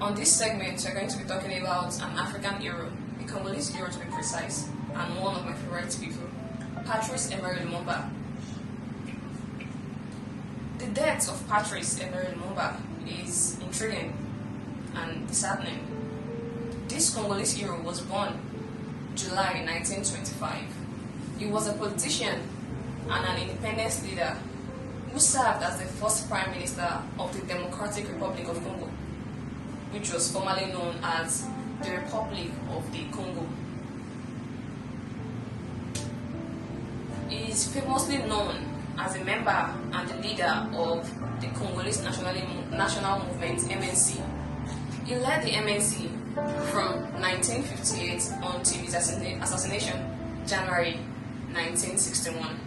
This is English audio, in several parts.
On this segment, we're going to be talking about an African hero, a Congolese hero to be precise, and one of my favorite people, Patrice Emery Lumumba. The death of Patrice Emery Lumumba is intriguing and disheartening. This Congolese hero was born July 1925. He was a politician and an independence leader who served as the first Prime Minister of the Democratic Republic of Congo, which was formerly known as the Republic of the Congo. He is famously known as a member and the leader of the Congolese National Movement, MNC. He led the MNC from 1958 until his assassination, January 1961.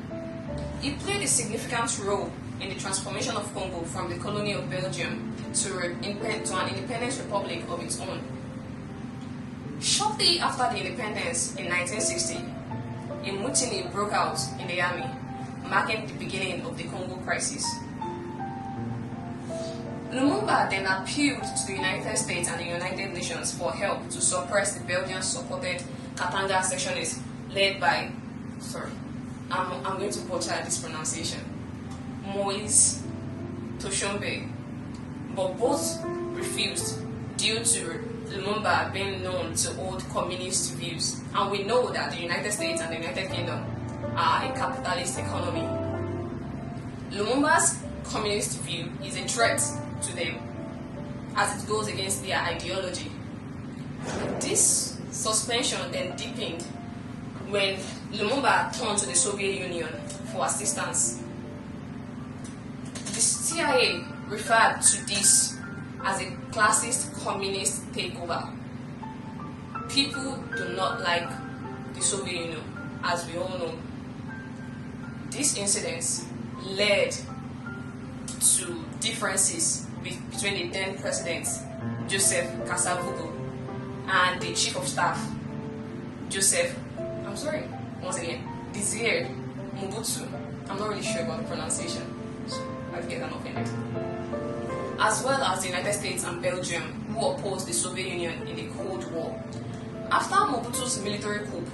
He played a significant role in the transformation of Congo from the colony of Belgium to an independent republic of its own. Shortly after the independence in 1960, a mutiny broke out in the army, marking the beginning of the Congo crisis. Lumumba then appealed to the United States and the United Nations for help to suppress the Belgian-supported Katanga secessionists led by, I'm going to butcher this pronunciation, Moise Toshombe, but both refused due to Lumumba being known to hold communist views, and we know that the United States and the United Kingdom are a capitalist economy. Lumumba's communist view is a threat to them as it goes against their ideology. This suspension then deepened when Lumumba turned to the Soviet Union for assistance. The CIA referred to this as a classist communist takeover. People do not like the Soviet Union, as we all know. These incidents led to differences between the then president, Joseph Kasavubu, and the chief of staff, Desire Mobutu. I'm not really sure about the pronunciation, so I get that offended. As well as the United States and Belgium, who opposed the Soviet Union in the Cold War. After Mobutu's military coup,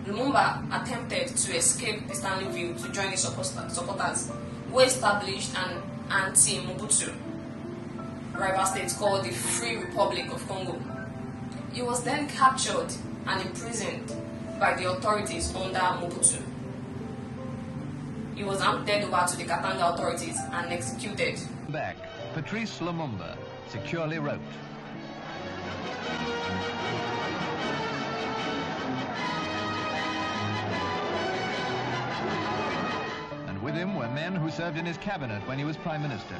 Lumumba attempted to escape the Stanleyville to join the supporters, who established an anti-Mobutu rival state called the Free Republic of Congo. He was then captured and imprisoned by the authorities under Mobutu. He was handed over to the Katanga authorities and executed. Back, Patrice Lumumba securely wrote. And with him were men who served in his cabinet when he was Prime Minister.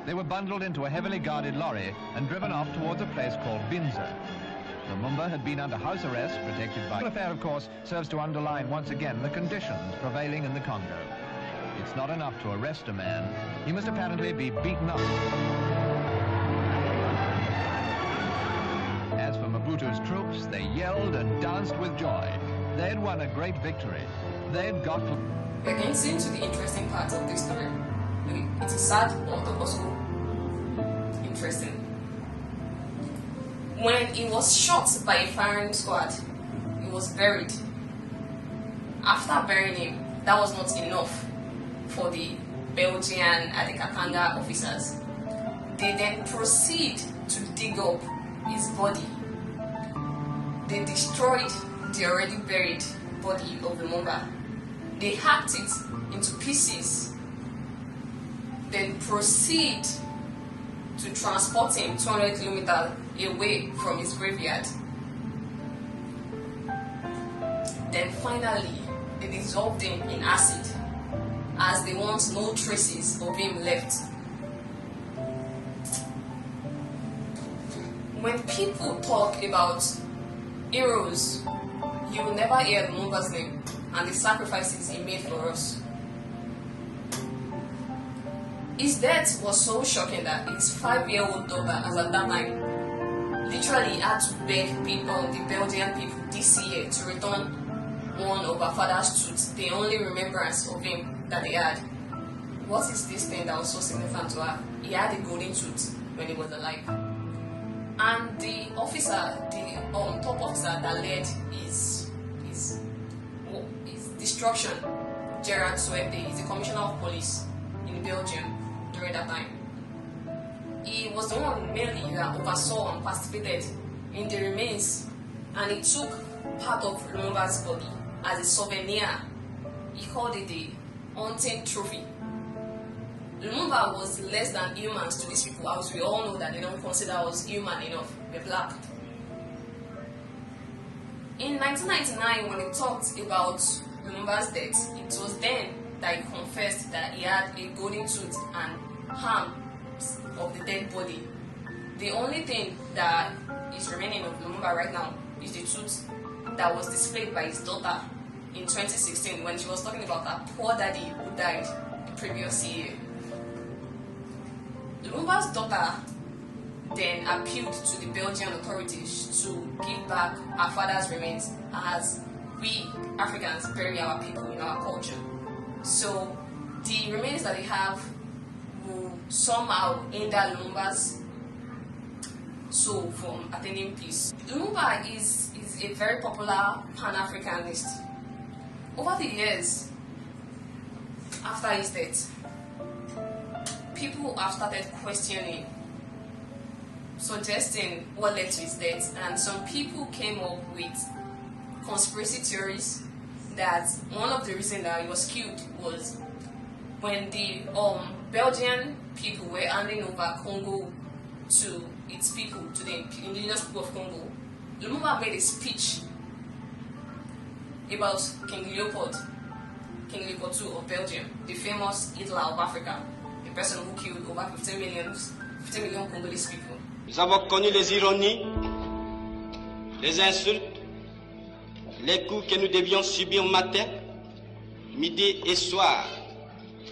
They were bundled into a heavily guarded lorry and driven off towards a place called Binza. Lumumba had been under house arrest, protected by... The affair, of course, serves to underline once again the conditions prevailing in the Congo. It's not enough to arrest a man. He must apparently be beaten up. As for Mobutu's troops, they yelled and danced with joy. They had won a great victory. They had got... We're getting into the interesting part of this story. It is sad, but also interesting. When he was shot by a firing squad, he was buried. After burying him, that was not enough for the Belgian and the Katanga officers. They then proceed to dig up his body. They destroyed the already buried body of Lumumba. They hacked it into pieces, then proceed to transport him 200 kilometers away from his graveyard. Then finally, they dissolved him in acid, as they want no traces of him left. When people talk about heroes, you will never hear Lumumba's name and the sacrifices he made for us. His death was so shocking that his 5-year-old daughter, as at that time, literally had to beg people, the Belgian people this year, to return one of her father's tooth, the only remembrance of him that they had. What is this thing that was so significant to her? He had a golden tooth when he was alive. And the officer, the top officer that led his destruction, Gerard Soepe, is the commissioner of police in Belgium during that time. He was the one mainly that oversaw and participated in the remains, and he took part of Lumumba's body as a souvenir. He called it the hunting trophy. Mulumba was less than humans to these people, as we all know that they don't consider us human enough. We're black. In 1999, when he talked about Lumumba's death, it was then that he confessed that he had a golden tooth and arms of the dead body. The only thing that is remaining of Mulumba right now is the tooth that was displayed by his daughter in 2016 when she was talking about her poor daddy who died the previous year. Lumumba's daughter then appealed to the Belgian authorities to give back her father's remains, as we Africans bury our people in our culture. So the remains that they have will somehow hinder Lumumba's soul from attaining peace. Mulumba is a very popular Pan-Africanist. Over the years, after his death, people have started questioning, suggesting what led to his death, and some people came up with conspiracy theories that one of the reasons that he was killed was when the Belgian people were handing over Congo to its people, to the indigenous people of Congo. Lumumba made a speech about King Leopold II of Belgium, the famous Hitler of Africa, the person who killed over 15 million Congolese people. Nous avons connu les ironies, les insultes, les coups que nous devions subir matin, midi et soir,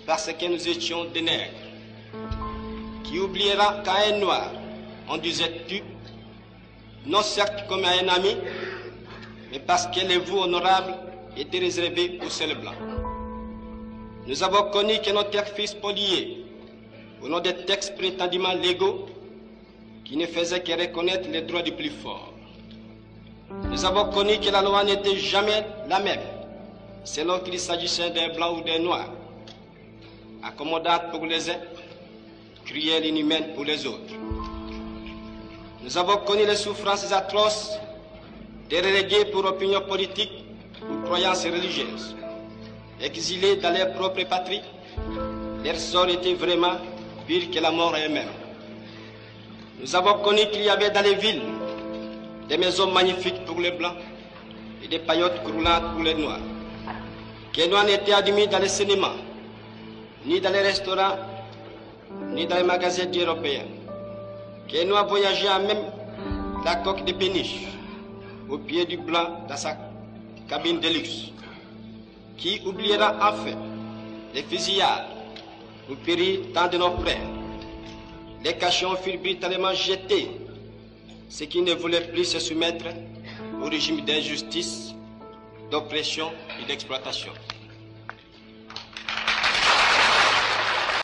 parce que nous étions des nègres. Qui oubliera qu'à un noir, on disait tu, non certes comme à un ami, mais parce que les voix honorables étaient réservées aux seuls blancs. Nous avons connu que notre fils spoliés, au nom des textes prétendument légaux, qui ne faisaient que reconnaître les droits du plus fort. Nous avons connu que la loi n'était jamais la même, selon qu'il s'agissait d'un blanc ou d'un noir, accommodante pour les uns, cruelle et inhumaine pour les autres. Nous avons connu les souffrances atroces des relégués pour opinion politique ou croyances religieuses. Exilés dans leur propre patrie, leur sort était vraiment pire que la mort elle-même. Nous avons connu qu'il y avait dans les villes des maisons magnifiques pour les blancs et des paillotes croulantes pour les noirs. Que les noirs n'étaient admis dans les cinémas, ni dans les restaurants, ni dans les magasins européens. Que les noirs voyageaient à même la coque de péniche, au pied du blanc dans sa cabine de luxe. Qui oubliera enfin les fusillades où périrent tant de nos frères. Les cachons furent brutalement jetés, ceux qui ne voulaient plus se soumettre au régime d'injustice, d'oppression et d'exploitation.